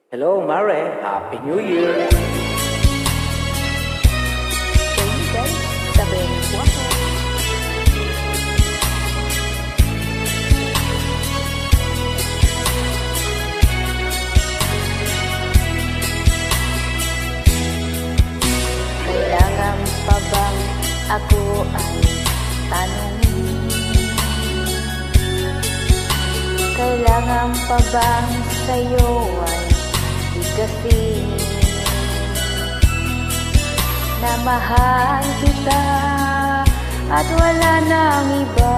Hello, Mare. Happy New Year. Kayo guys, sabihin po ako. Kailangan pa bang ako ay tanungin? Kailangan pa bang sa'yo ay tigasin na mahal kita at wala nang iba?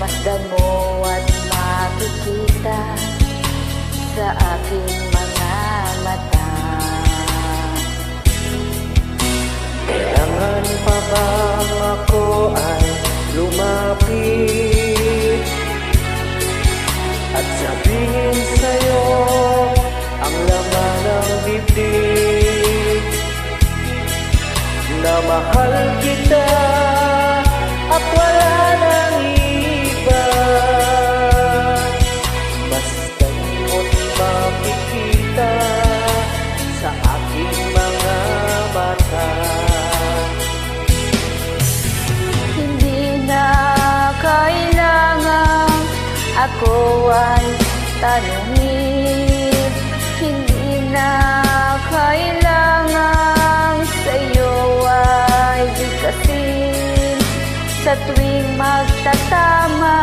Masdan mo at makikita sa aking mga mata. Kailangan pa bang ako ay lumapit at sabihin sa'yo ang laman ng dibdib na mahal kita at wala nang iba? Basta't mo't makikita sa aking mga mata. Hindi na kailangan ako ay tanungin. Hindi na kailangan sa'yo ay bigkasin. Sa tuwing magtatama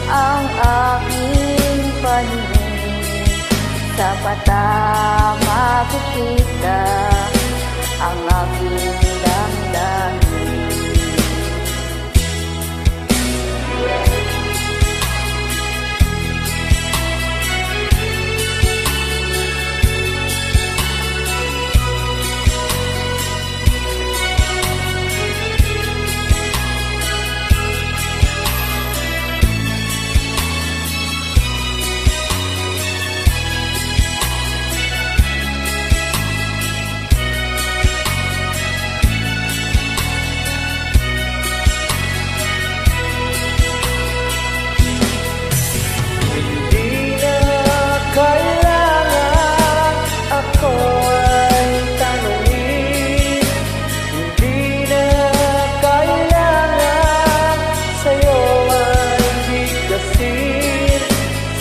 ang aking paningin, sa mata makikita ang aking damdamin.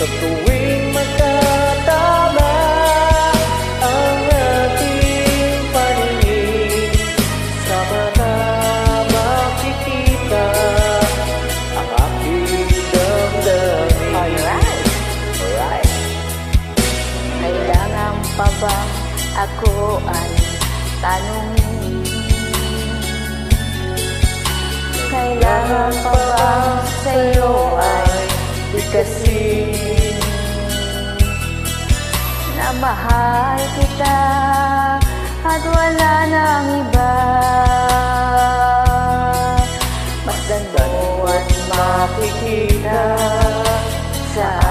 Sa tuwing magtatama ang ating paningin, sa mata makikita ang aking damdamin. Alright. Kailangan pa bang ako ay tanungin? Kailangan pa bang sa'yo ay bigkasin na mahal kita at wala nang iba? Masdan mo at makikita sa